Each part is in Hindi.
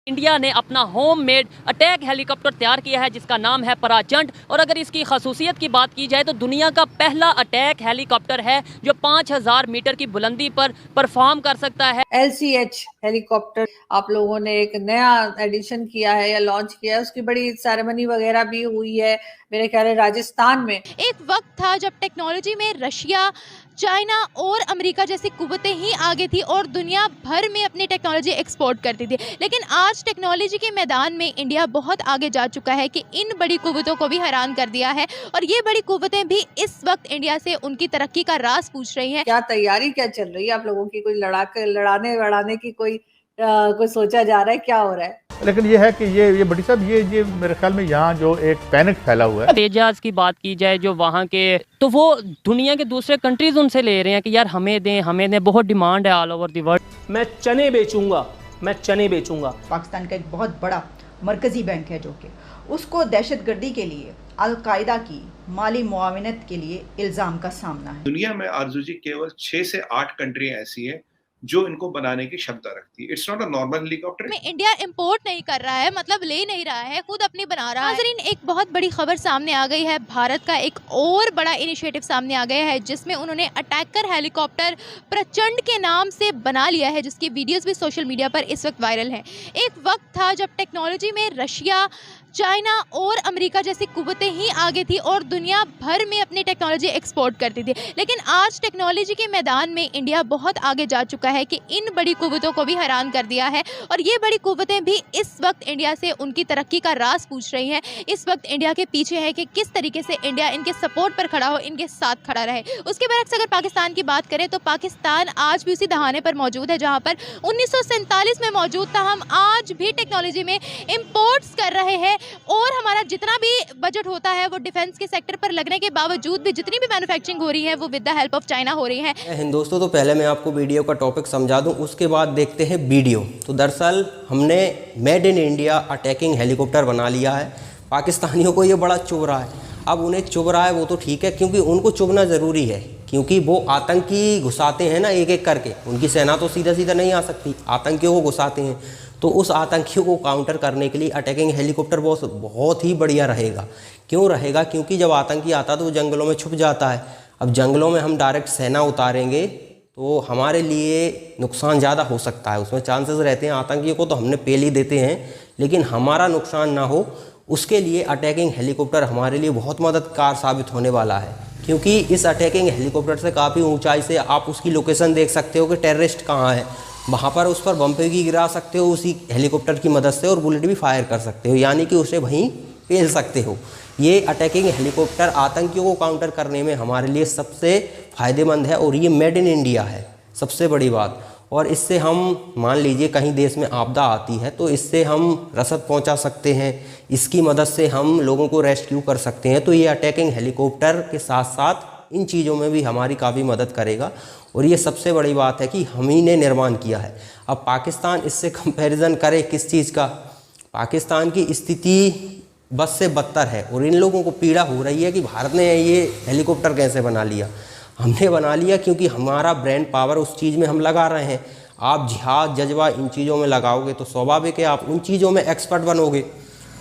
इंडिया ने अपना होम मेड अटैक हेलीकॉप्टर तैयार किया है जिसका नाम है पराचंड। और अगर इसकी खसूसियत की बात की जाए तो दुनिया का पहला अटैक हेलीकॉप्टर है जो 5000 मीटर की बुलंदी पर परफॉर्म कर सकता है। LCH हेलीकॉप्टर आप लोगों ने एक नया एडिशन किया है या लॉन्च किया है, उसकी बड़ी सेरेमनी वगैरह भी हुई है मेरे ख्याल है राजस्थान में। एक वक्त था जब टेक्नोलॉजी में रशिया, चाइना और अमेरिका जैसी कुव्वतें ही आगे थी और दुनिया भर में अपनी टेक्नोलॉजी एक्सपोर्ट करती थी। लेकिन आज टेक्नोलॉजी के मैदान में इंडिया बहुत आगे जा चुका है कि इन बड़ी कुव्वतों को भी हैरान कर दिया है और ये बड़ी कुव्वतें भी इस वक्त इंडिया से उनकी तरक्की का राज पूछ रही हैं। क्या तैयारी क्या चल रही है आप लोगों की? कोई लड़ाने वड़ाने की कोई सोचा जा रहा है? क्या हो रहा है? लेकिन ये है कि ये बड़ी साहब ये मेरे ख्याल में यहाँ जो एक पैनिक फैला हुआ है। तेजाज की बात की जाए जो वहाँ के, तो वो दुनिया के दूसरे कंट्रीज उनसे ले रहे हैं कि यार हमें दें, बहुत डिमांड है ऑल ओवर द वर्ल्ड। मैं चने बेचूंगा। पाकिस्तान का एक बहुत बड़ा मरकजी बैंक है जो कि उसको दहशतगर्दी के लिए अल-कायदा की माली मुआवनत के लिए इल्ज़ाम का सामना है। दुनिया में आरजू जी केवल 6 से 8 कंट्रियां ऐसी हैं जो इनको बनाने की क्षमता रखती है। It's not a normal helicopter. में इंडिया इंपोर्ट नहीं कर रहा है, मतलब ले नहीं रहा है, खुद अपनी बना रहा है। नाज़रीन, एक बहुत बड़ी खबर सामने आ गई है। भारत का एक और बड़ा इनिशिएटिव सामने आ गया है जिसमें उन्होंने अटैकर हेलीकॉप्टर प्रचंड के नाम से बना लिया है, जिसकी वीडियोस भी सोशल मीडिया पर इस वक्त वायरल है। एक वक्त था जब टेक्नोलॉजी में रशिया, चाइना और अमेरिका जैसी कुव्वतें ही आगे थी और दुनिया भर में अपनी टेक्नोलॉजी एक्सपोर्ट करती थी। लेकिन आज टेक्नोलॉजी के मैदान में इंडिया बहुत आगे जा चुका है कि इन बड़ी कुव्वतों को भी हैरान कर दिया है और ये बड़ी कुव्वतें भी इस वक्त इंडिया से उनकी तरक्की का राज पूछ रही हैं। इस वक्त इंडिया के पीछे है कि किस तरीके से इंडिया इनके सपोर्ट पर खड़ा हो, इनके साथ खड़ा रहे। उसके बरक्स अगर पाकिस्तान की बात करें तो पाकिस्तान आज भी उसी दहाने पर मौजूद है जहाँ पर 1947 में मौजूद था। हम आज भी टेक्नोलॉजी में इम्पोर्ट्स कर रहे हैं और हमारा जितना भी बजट होता है वो डिफेंस के सेक्टर पर लगने के बावजूद भी जितनी भी मैन्युफैक्चरिंग हो रही है वो with the help of China हो रही है। दोस्तों, तो पहले मैं आपको वीडियो का टॉपिक समझा दूं, उसके बाद देखते हैं वीडियो। तो दरअसल हमने made in India attacking helicopter बना लिया है। पाकिस्तानियों को ये बड़ा चुभ रहा है। अब उन्हें चुभ रहा है वो तो ठीक है, क्योंकि उनको चुभना ज़रूरी है, क्योंकि वो आतंकी घुसाते हैं ना एक एक करके। उनकी सेना तो सीधा सीधा नहीं आ सकती, आतंकियों को घुसाते हैं। तो उस आतंकियों को काउंटर करने के लिए अटैकिंग हेलीकॉप्टर बहुत ही बढ़िया रहेगा। क्यों रहेगा? क्योंकि जब आतंकी आता है तो वो जंगलों में छुप जाता है। अब जंगलों में हम डायरेक्ट सेना उतारेंगे तो हमारे लिए नुकसान ज़्यादा हो सकता है। उसमें चांसेस रहते हैं, आतंकियों को तो हमने पेल ही देते हैं, लेकिन हमारा नुकसान ना हो उसके लिए अटैकिंग हेलीकॉप्टर हमारे लिए बहुत मददगार साबित होने वाला है। क्योंकि इस अटैकिंग हेलीकॉप्टर से काफ़ी ऊंचाई से आप उसकी लोकेशन देख सकते हो कि टेररिस्ट कहाँ है, वहाँ पर उस पर बम पे भी गिरा सकते हो उसी हेलीकॉप्टर की मदद से, और बुलेट भी फायर कर सकते हो, यानी कि उसे वहीं पेल सकते हो। ये अटैकिंग हेलीकॉप्टर आतंकियों को काउंटर करने में हमारे लिए सबसे फ़ायदेमंद है और ये मेड इन इंडिया है, सबसे बड़ी बात। और इससे हम मान लीजिए कहीं देश में आपदा आती है तो इससे हम रसद पहुंचा सकते हैं, इसकी मदद से हम लोगों को रेस्क्यू कर सकते हैं। तो ये अटैकिंग हेलीकॉप्टर के साथ साथ इन चीज़ों में भी हमारी काफ़ी मदद करेगा। और ये सबसे बड़ी बात है कि हम ही ने निर्माण किया है। अब पाकिस्तान इससे कंपैरिजन करे किस चीज़ का? पाकिस्तान की स्थिति बस से बदतर है और इन लोगों को पीड़ा हो रही है कि भारत ने ये हेलीकॉप्टर कैसे बना लिया। हमने बना लिया क्योंकि हमारा ब्रेन पावर उस चीज़ में हम लगा रहे हैं। आप जिहाद जज्बा इन चीज़ों में लगाओगे तो स्वाभाविक है आप उन चीज़ों में एक्सपर्ट बनोगे।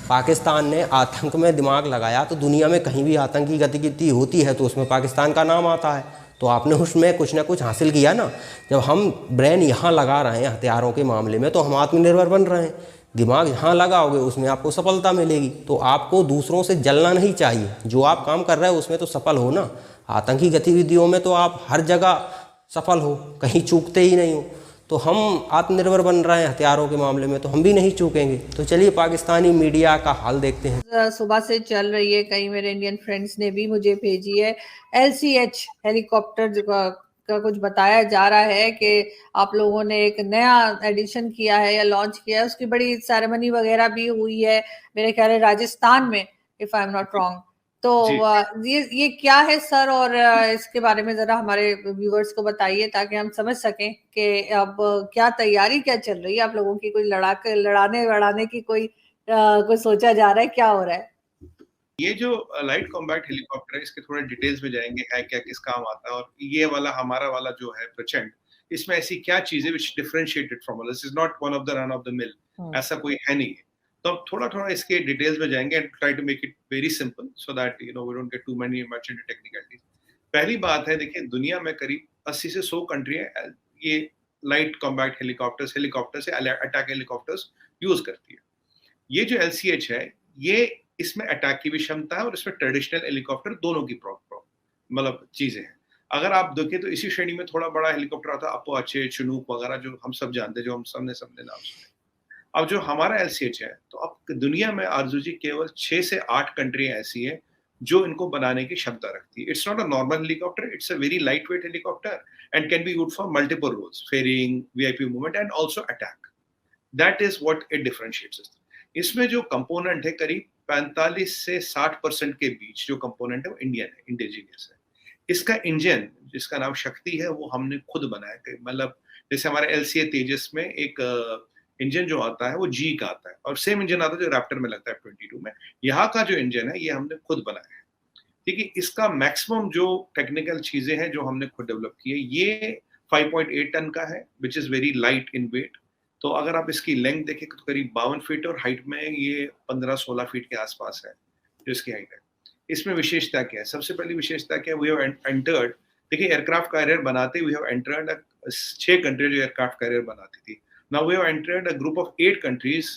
पाकिस्तान ने आतंक में दिमाग लगाया तो दुनिया में कहीं भी आतंकी गतिविधि होती है तो उसमें पाकिस्तान का नाम आता है। तो आपने उसमें कुछ ना कुछ हासिल किया ना। जब हम ब्रेन यहाँ लगा रहे हैं हथियारों के मामले में तो हम आत्मनिर्भर बन रहे हैं। दिमाग जहाँ लगाओगे उसमें आपको सफलता मिलेगी। तो आपको दूसरों से जलना नहीं चाहिए, जो आप काम कर रहे हो उसमें तो सफल हो ना। आतंकी गतिविधियों में तो आप हर जगह सफल हो, कहीं चूकते ही नहीं हो। तो हम आत्मनिर्भर बन रहे हैं हथियारों के मामले में, तो हम भी नहीं चूकेंगे। तो चलिए पाकिस्तानी मीडिया का हाल देखते हैं। सुबह से चल रही है, कई मेरे इंडियन फ्रेंड्स ने भी मुझे भेजी है। LCH हेलीकॉप्टर का कुछ बताया जा रहा है कि आप लोगों ने एक नया एडिशन किया है या लॉन्च किया है, उसकी बड़ी सेरेमनी वगैरह भी हुई है मेरे ख्याल है राजस्थान में, if I am not wrong. तो ये क्या है सर, और इसके बारे में जरा हमारे व्यूअर्स को बताइए ताकि हम समझ सकें कि अब क्या तैयारी क्या चल रही है आप लोगों की? कोई लड़ाने वड़ाने की कोई सोचा जा रहा है? क्या हो रहा है? ये जो लाइट कॉम्बैट हेलीकॉप्टर है इसके थोड़े डिटेल्स में जाएंगे, है क्या, किस काम आता है। और ये वाला हमारा वाला जो है प्रचंड, इसमें ऐसी क्या चीज है which differentiated from others, is not one of the run of the mill, ऐसा कोई है नहीं है। तो हम थोड़ा थोड़ा इसके डिटेल्स में जाएंगे and try to make it very simple so that we don't get too many much into technicalities. पहली बात है, देखिए दुनिया में करीब 80 से 100 कंट्रियां ये लाइट कॉम्बैट हेलीकॉप्टर से अटैक हेलीकॉप्टर्स यूज करती है। ये जो LCH है, ये इसमें अटैक की भी क्षमता है और इसमें ट्रेडिशनल हेलीकॉप्टर दोनों की मतलब चीजें हैं। अगर आप देखें तो इसी श्रेणी में थोड़ा बड़ा हेलीकॉप्टर आता है अपाचे, चिनूक वगैरह, जो हम सब जानते हैं, जो हम सबने नाम सुने। अब जो हमारा LCH है, तो अब दुनिया में आरजू जी केवल 6 से 8 कंट्रियां ऐसी है जो इनको बनाने की क्षमता रखती है। It's not a normal helicopter, it's a very light weight helicopter and can be used for multiple roles, firing, VIP movement and also attack. That is what it differentiates. इसमें जो कंपोनेंट है, करीब 45 से 60% के बीच जो कंपोनेंट है वो इंडियन है, इंडिजिनियस है। इसका इंजन, जिसका नाम शक्ति है, वो हमने खुद बनाया। मतलब जैसे हमारे LCA तेजस में एक इंजन जो आता है वो G का आता है, और सेम इंजन आता है जो रैप्टर में लगता है F-22 में। यहाँ का जो इंजन है ये हमने खुद बनाया है। ठीक है, इसका मैक्सिमम जो टेक्निकल चीजें हैं जो हमने खुद डेवलप की है, ये 5.8 टन का है, which is very light in weight. तो अगर आप इसकी लेंथ देखें तो करीब 52 फीट और हाइट में ये 15-16 फीट के आसपास है जो इसकी हाइट है। इसमें विशेषता क्या है? सबसे पहली विशेषता क्या है? वी हैव एंटर्ड, देखिए एयरक्राफ्ट कैरियर बनाते वी हैव एंटर्ड 6 कंट्री जो एयरक्राफ्ट कैरियर बनाती थी। Now we have entered a group of 8 countries,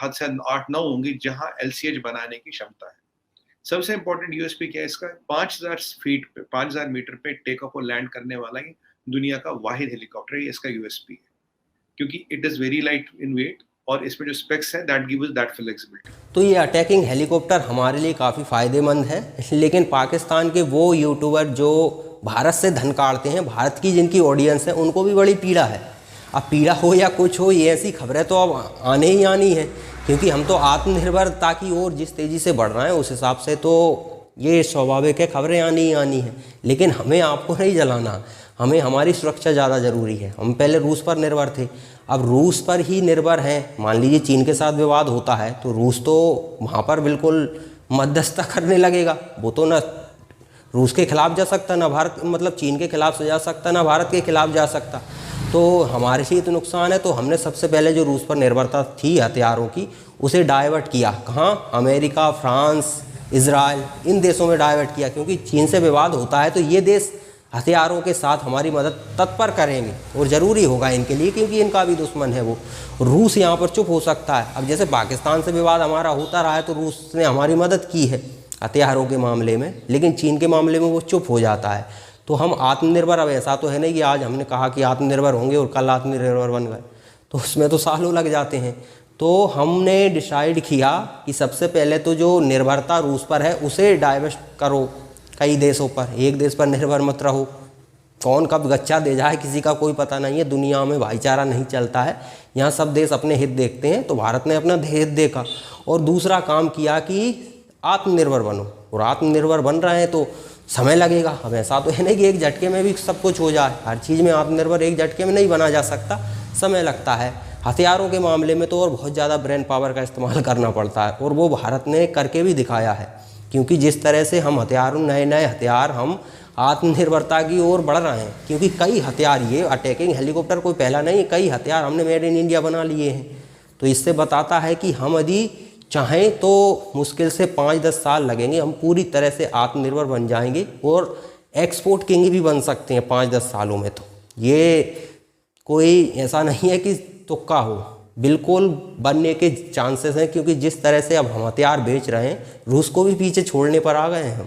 हद से 8-9 होंगी, जहां LCH बनाने की क्षमता है। सबसे इंपॉर्टेंट यूएसपी क्या है इसका? 5000 मीटर पे टेक ऑफ और लैंड करने वाला ये दुनिया का वाहिद हेलीकॉप्टर है। इसका यूएसपी है क्योंकि it is very light in weight और इसमें जो स्पेक्स है दैट गिव्स दैट फ्लेक्सिबिलिटी। तो ये अटैकिंग हेलीकॉप्टर हमारे लिए काफ़ी फ़ायदेमंद है, लेकिन पाकिस्तान के वो यूट्यूबर जो भारत से धन काटते हैं, भारत की जिनकी ऑडियंस है, उनको भी बड़ी पीड़ा है। अब पीड़ा हो या कुछ हो, ये ऐसी खबरें तो अब आने ही आनी है, क्योंकि हम तो आत्मनिर्भरता की ओर जिस तेज़ी से बढ़ रहे हैं उस हिसाब से तो ये स्वाभाविक है, खबरें आनी ही आनी है। लेकिन हमें आपको नहीं जलाना, हमें हमारी सुरक्षा ज़्यादा ज़रूरी है। हम पहले रूस पर निर्भर थे, अब रूस पर ही निर्भर हैं। मान लीजिए चीन के साथ विवाद होता है तो रूस तो वहाँ पर बिल्कुल मध्यस्थता करने लगेगा। वो तो ना रूस के खिलाफ जा सकता, ना भारत, मतलब चीन के खिलाफ से जा सकता, ना भारत के खिलाफ जा सकता। तो हमारे लिए तो नुकसान है। तो हमने सबसे पहले जो रूस पर निर्भरता थी हथियारों की, उसे डाइवर्ट किया। कहाँ? अमेरिका, फ्रांस, इजराइल, इन देशों में डाइवर्ट किया, क्योंकि चीन से विवाद होता है तो ये देश हथियारों के साथ हमारी मदद तत्पर करेंगे और ज़रूरी होगा इनके लिए, क्योंकि इनका भी दुश्मन है वो। रूस यहाँ पर चुप हो सकता है। अब जैसे पाकिस्तान से विवाद हमारा होता रहा है तो रूस ने हमारी मदद की है हथियारों के मामले में, लेकिन चीन के मामले में वो चुप हो जाता है। तो हम आत्मनिर्भर, अब ऐसा तो है नहीं कि आज हमने कहा कि आत्मनिर्भर होंगे और कल आत्मनिर्भर बन गए, तो उसमें तो सालों लग जाते हैं। तो हमने डिसाइड किया कि सबसे पहले तो जो निर्भरता रूस पर है उसे डाइवर्ट करो कई देशों पर, एक देश पर निर्भर मत रहो। कौन कब गच्चा दे जाए किसी का कोई पता नहीं है। दुनिया में भाईचारा नहीं चलता है, यहाँ सब देश अपने हित देखते हैं। तो भारत ने अपना हित देखा और दूसरा काम किया कि आत्मनिर्भर बनो, और आत्मनिर्भर बन रहे हैं तो समय लगेगा। अब ऐसा तो है नहीं कि एक झटके में भी सब कुछ हो जाए, हर चीज़ में आत्मनिर्भर एक झटके में नहीं बना जा सकता, समय लगता है। हथियारों के मामले में तो और बहुत ज़्यादा ब्रेन पावर का इस्तेमाल करना पड़ता है, और वो भारत ने करके भी दिखाया है। क्योंकि जिस तरह से हम नए हथियार हम आत्मनिर्भरता की ओर बढ़ रहे हैं, क्योंकि कई हथियार, ये अटैकिंग हेलीकॉप्टर कोई पहला नहीं, कई हथियार हमने मेड इन इंडिया बना लिए हैं। तो इससे बताता है कि हम यदि चाहें तो मुश्किल से 5-10 साल लगेंगे, हम पूरी तरह से आत्मनिर्भर बन जाएंगे और एक्सपोर्ट किंग भी बन सकते हैं 5-10 सालों में। तो ये कोई ऐसा नहीं है कि तुक्का हो, बिल्कुल बनने के चांसेस हैं, क्योंकि जिस तरह से अब हम हथियार बेच रहे हैं, रूस को भी पीछे छोड़ने पर आ गए हैं।